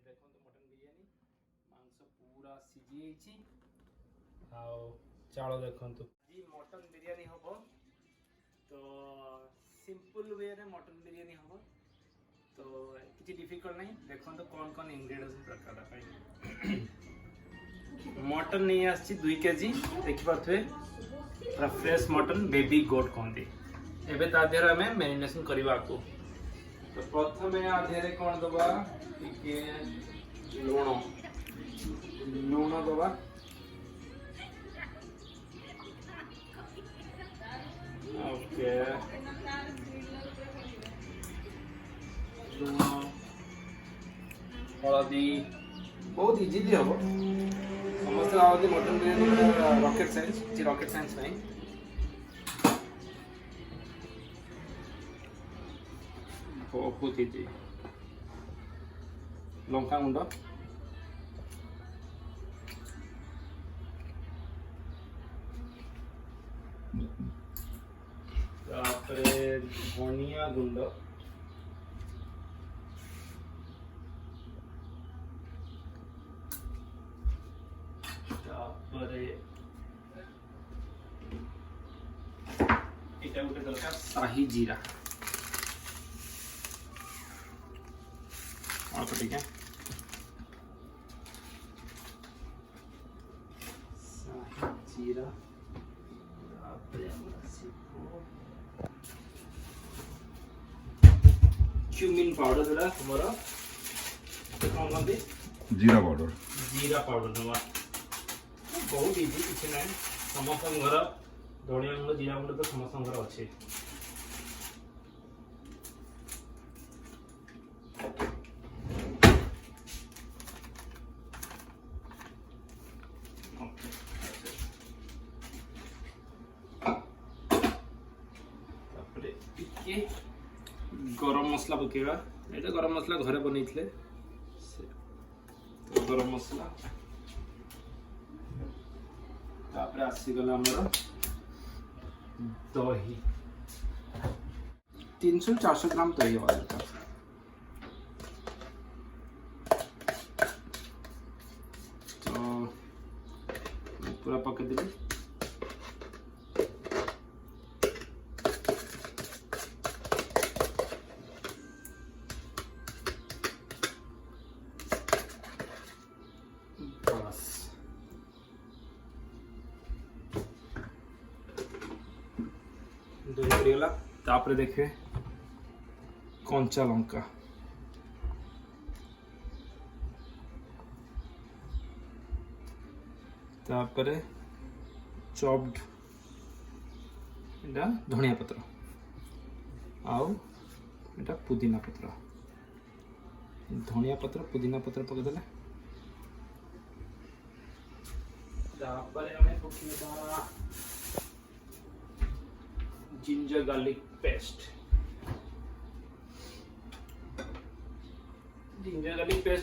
देखो मटन बिरयानी मांस पूरा सीझी आउ चाउल देखो जी मटन बिरयानी हम तो सिंपल वे रे मटन बिरयानी हम तो किसी डिफिकल्ट नहीं देखो तो कौन कौन इंग्रेडिएंट्स दरकार मटन नहीं आसी 2 केजी देखिपे पूरा फ्रेश मटन बेबी गोट कहते एवं ता देहर आम मैरिनेशन करवा को तो प्रथम आधे कौन दबा टिके लुण लुण दबा ओके लुण हलदी बहुत इजिली हम समस्त आदि मटन बिरयानी रॉकेट साइंस नहीं बहुत इजी लंका गुंड धनिया गुंड गोटे दरकार शाही जीरा अल्प टिके शाही जीरा क्यूमिन पाउडर जोड़ा तुमर कौन कहते जीरा पाउडर नवा बहुत इजी किसी ना समस्त घर धनिया गुंड जीरा गुंड तो समस्त घर अच्छे गरम मसला पकेगा ये गरम मसला घरे बन तो गरम मसला तापर आसीगला हमर दही 300-400 ग्राम दही हवा दरकार तो पूरा पके देली तापर देखिए कंचा लंका तापर चॉप्ड एटा धनिया पत्र आउ एटा पुदीना पत्र धनिया पत्र पुदीना पत्र पकेदेले तापर हमें पकेबा जिंजर गार्लिक पेस्ट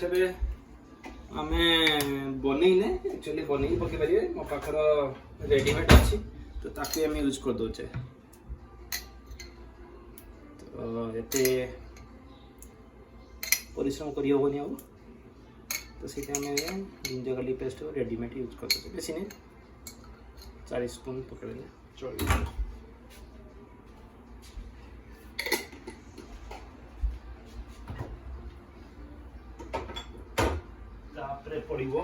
अबे आमे बनईने एक्चुअली बनई पके परिए मो पाखर रेडीमेड अछि तो ताके हम यूज कर दोचे तो एते परिश्रम करी होबनी अब तो सेटा हम ginger garlic paste readymade use कर दोचे बेसी नहीं 4 स्पून पके देले चल पड़ो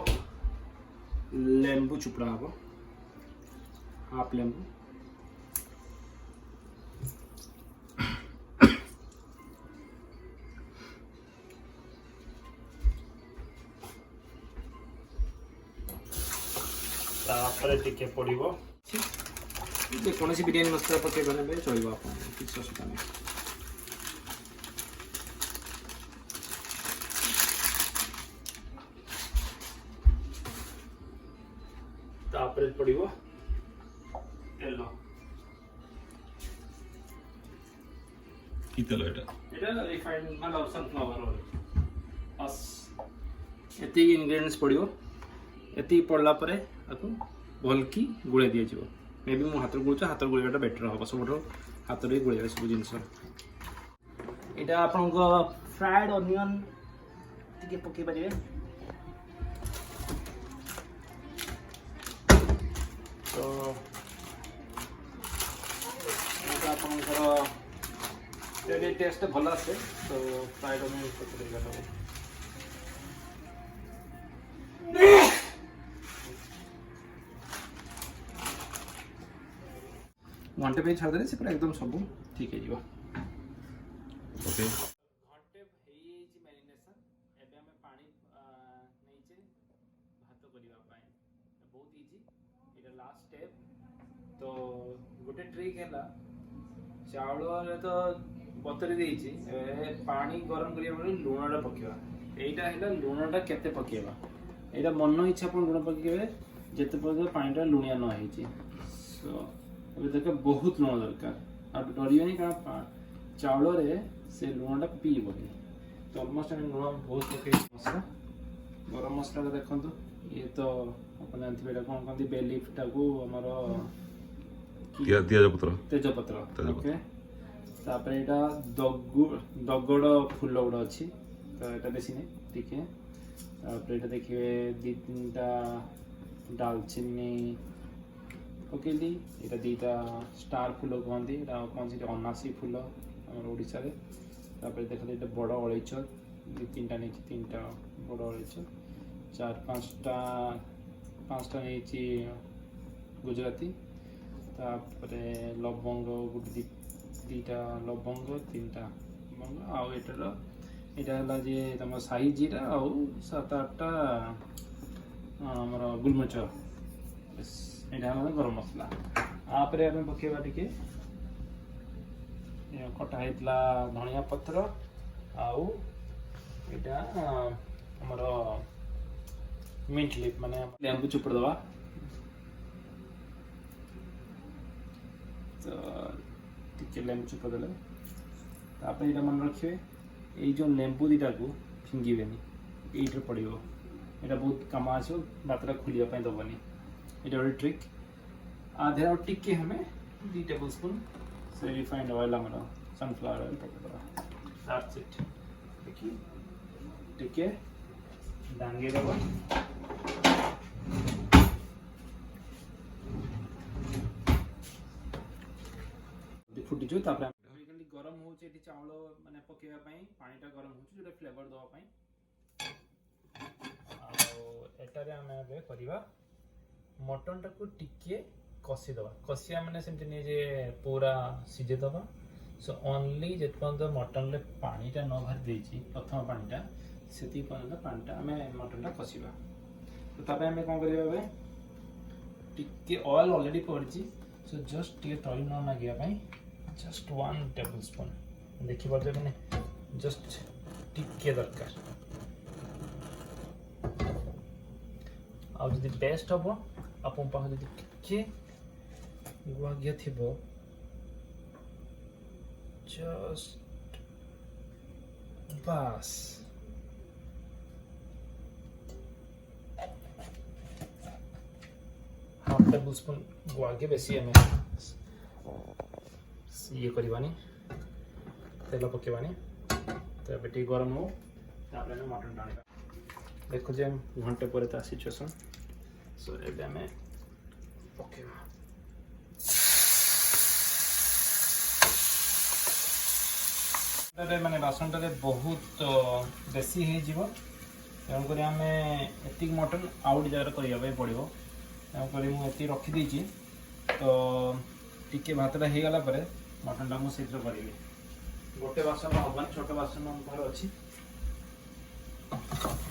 लेंबू चुपड़ा हम हाफ लेंबू टिके पड़ो कौन बिरियानी मसला पकड़ चलो आप किसी असुविधा नहीं तापर पड़ो तेल की तेल एटा रिफाइंड मतलब सनफ्लावर ऑयल बस एति इंग्रेडिएंट्स पड़ो एति पड़ला परे आकु भल की गुळे दिया जिवो मे बी मो हाथ गुळुचा हाथ गुळेटा बेटर हो सबठो हाथ रे गुळे सब जिंस एटा आपन को फ्राइड ऑनियन ଟିକେ ପକେଇ ପାରିବେ। ତ ଆପଣଙ୍କର ଯଦି ଟେଷ୍ଟ ଭଲ ଆସେ ତ ଫ୍ରାଏଡ୍ ଅନିଅନ୍ ପକେଇବା ସବୁ। घंटे पे छाड़ से पूरा एकदम सब ठीक है। ओके घंटे मैरिनेशन एबे हमें पानी नहींचे भात करबा पाए बहुत इजी एटा लास्ट स्टेप। तो गोटे ट्रिक है चाउल तो बतरी देइछि पानी गरम करिया मतलब लूणटा पकेवा एटा है लूणटा केते पकेवा एटा मन इच्छा अपन लूण पकेबे जेते पर्यंत पानीटा लुणिया न होइछि। सो अबे देख बहुत लुण दरकार आ डरियोनी कारण चाउल रे से लुणटा पीबनी। तो ऑलमोस्ट लुण बहुत पके मसला गरम मसला देखंतु ये तो अपन जानथिबे एटा कोन कहंती बे लीफ टाको हमर तेजपत्र ओके। तापर एटा दगड़ फूल गुड़ा अच्छी तो यहाँ बेसी नहीं ठीक है। तापर एटा देखिए 2-3टा दालचीनी पकेली एटा 2टा स्टार फूल कहती कौन सी अनासी फूल आम ओडिशा रे। तापर देखते ये बड़ अलैच 2-3टा नहीं 3टा बड़ अलैच 4-5टा नहीं गुजराती। तापरे लवंग गोटे 2टा लवंग 3टा लवंग आउ एटार एटा जे तुम साई जीरा आउ 7-8टा आमर गुलमरीच एटा गरम मसला। आपरे आम पकेबा टिके कटा होता धनिया पत्र आउ एटा आमर मिंट लीफ माने लेंबू चुपुड़ दवा। तो टिके लेंबू चुपुड़ देले तापर एटा मन रखिए ये जो लेंबू दीटा को फिंगिबेनी ये पड़ो यहाँ बहुत कम आसो भातटा खोलिया दबनी ये गोटे ट्रिक। आधे और टिके हमें 2 टेबल स्पून से रिफाइंड ऑयल आम सनफ्लावर ऑयल पकड़ा दैट्स इट। देखिए टिके डांगे दबा फुटीचु गरम हो चाउल माने पकेवा पानीटा गरम हो फ्लेवर दवाई एटारे आम करवा मटन टाक टिके कषिदबा कषिया मैंने सेमती नहीं जे पूरा सीझेदबा। सो ओनली जे पर्यंत मटन रे पानीटा न बाहर देछि प्रथम पानीटा से पर्यंत पानीटा आम मटनटा कषिबा। तो तापर आम कौन करवा टिके ऑयल ऑलरेडी पड़ी सो जस्ट टे तली न लगे जस्ट 1 टेबल स्पून देखिए मैंने जस्ट टिके दरकार आदि बेस्ट हम आपन पाखे जब टिके गुआ घी थी जस्ट बस हाफ टेबल स्पून गुआ घी बेसी आम ये करवानी तेल पकेबानी। तो ये टे गरम हो मटन टाणी देखो जे घंटे पर सिचुएसन। सो एबे आम पकेबा माने बासनटा बहुत बेसी हो तेणुक आम एति मटन आउट जगह करने पड़ो तेणुक मुझे रखीदी। तो टिके भातटा हो गला मटनटा मुझे करी गोटे बासन हम छोट बासन पाखे अच्छी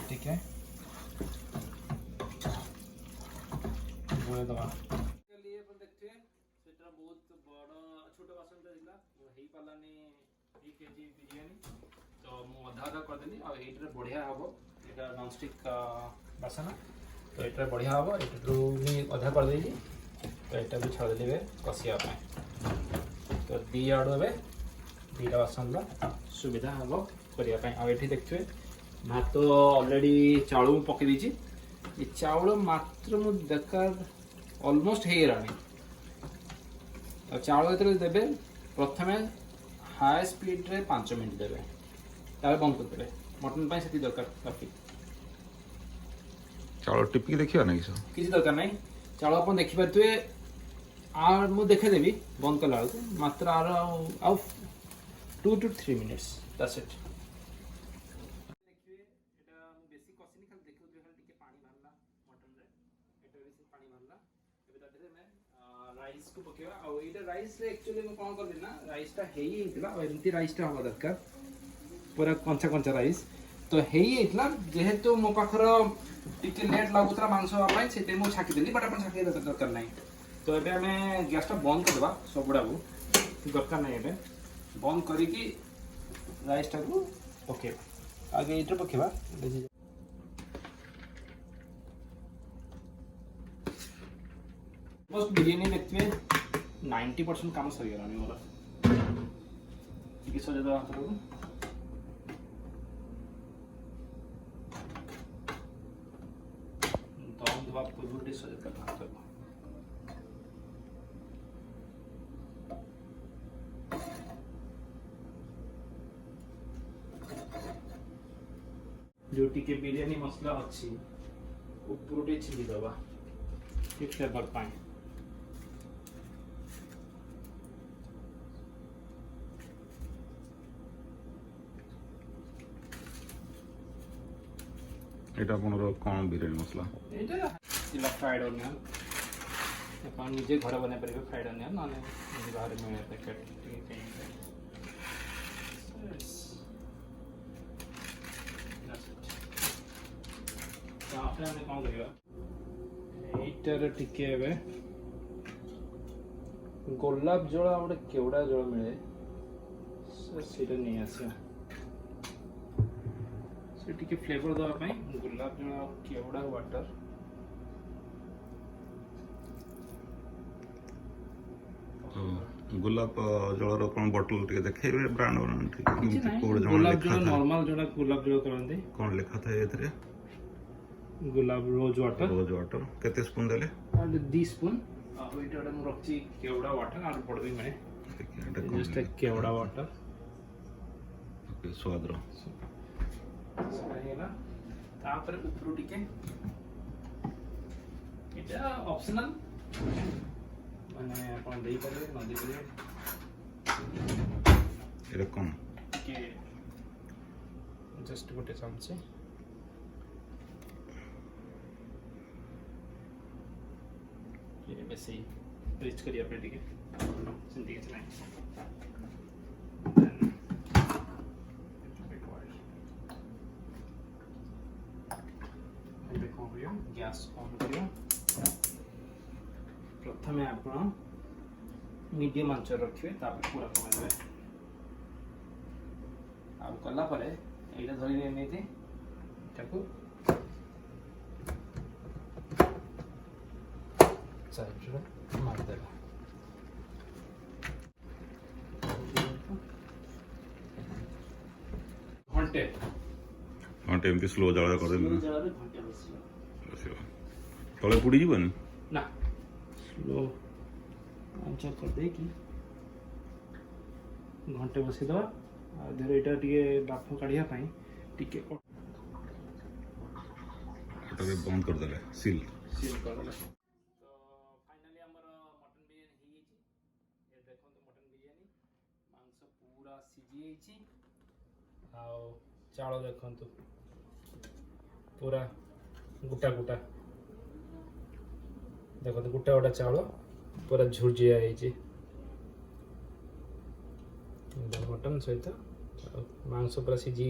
ठीक है दवा देखते बहुत बड़ छोट बासन हो पारानी 2 केजी बिरियानी। तो मुझे अधा करदेली आईट बढ़िया हम यहाँ नॉन स्टिक बासन तो ये बढ़िया हम भी अधा करदे तो यहाँ भी छाड़देली कषियापी। तो 2 आड़ू ए 2टा बासन सुविधा हम करने देखिए भात ऑलरेडी चाउल पकई ये चाउल मात्र मु दरकार ऑलमोस्ट हो गलानी। चाउल जो देवे प्रथम हाई स्पीड रे 5 मिनट देवे तार बंद करदे मटन पाई सेति दरकार काफी चाउल टिपिक देखियो ना किस किसी दरकार नहीं चाउल अपन देखि पारथुए आर मु देखे देबी बंद कला बेलू मात्र आर आउ 2 to 3 minutes दैट्स इट देखिए एटा मु बेसी कसिनी खाली देखियो जे खाली टिके पानी भरला मटन रे एटा बेसी पानी भरला एबे ताते मैं राइस को पकेवा आ एटा राइस रे एक्चुअली मु कोन करली ना राइस टा हेई हितला आ एमती राइस टा हवा दरकार पूरा कंचा कंचा राइस तो हेई हितला जेहेतु मो पाखर टिके लेट लागुतरा मांस हवा पई सेते मु छाकी देली बट अपन छाकी दरकार नहीं तो एबे हमें गैस टा बंद कर देबा सबुडा को दरकार नहीं एबे बंद करी की राइस टा को पकेबा आगे इटर पकेबा बस बिरयानी देखते 90% काम सही गला नहीं मोर ठीक सजे दो हाथ को दम दबा पूर्व डी सजे करना हाथ को जो टिके बिरयानी मसला अच्छी ऊपर छिड़ी दबा ठीक फ्लेवर पाए এটা আপনার কোন বিরিয়ানি মশলা এটা ইলা ফ্রাইড অনিয়ন अपन निजे घर बना परिबे फ्राइड अनियन माने निजे बाहर मिले पैकेट ठीक है तापर हमें कोन करियो एटर टिके एबे गोलाप जल आ केवड़ा जल मिले सेटा नहीं आसे से टिके फ्लेवर दवा पई गोलाप जल आ केवड़ा वाटर तो गोलाप जलर कोन बोतल टिके देखेबे ब्रांड ब्रांड ठीक कोड जल गोलाप लिखा जल था नॉर्मल जल गोलाप जल करंदे कोन लिखा था एतरे गुलाब रोज वाटर केते स्पून देले और 2 स्पून आ ओइटा हम रखची केवड़ा वाटर और पड़बी में देखिए एटा जस्ट केवड़ा वाटर ओके स्वाद रो सहीला तापर ऊपर टिके एटा ऑप्शनल माने अपन देई परबे न देई परबे एटा कोन के जस्ट गोटे चमचे ये वैसे ही रिच करिए अपने टिके सिंधी के चलाएं गैस ऑन करियो प्रथमे आपण मीडियम आंच रखिए तापर पूरा कमा देबे आ कला परे एटा धरि ने थी ताको साइड मार देगा घंटे घंटे एमती स्लो जला कर देबे जलारे घंटे बसियो तले पुडी जीवन ना स्लो आंच कर दे कि घंटे बसी दवा आ धर एटा टिके बाफ काढिया पई टिके एटा बंद कर देले सील कर देले तो फाइनली हमर मटन बिरयानी ही छी ये देखो तो मटन बिरयानी मांस पूरा सिजी छी आ चावल देखो तो पूरा गुटा गुटा देखो तो गुटा गुटा चावल पूरा झुरजिया है मटन सहित मांस पूरा सिझी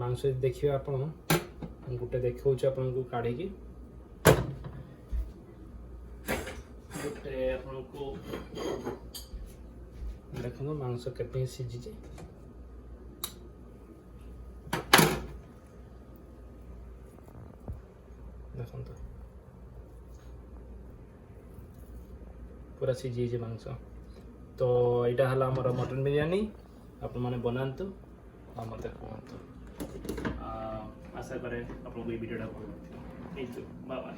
मांस देखिए आप गोटे देखा आपन को काढ़ी गोटे आपन को देखो मांस केते सिझी देखो पूरा सिझी मांस तो यहाँ है आमर मटन बिरयानी आपण मैंने बनातु मत कहतु आशा कै आपको ये वीडियो भल लगे बाय बाय।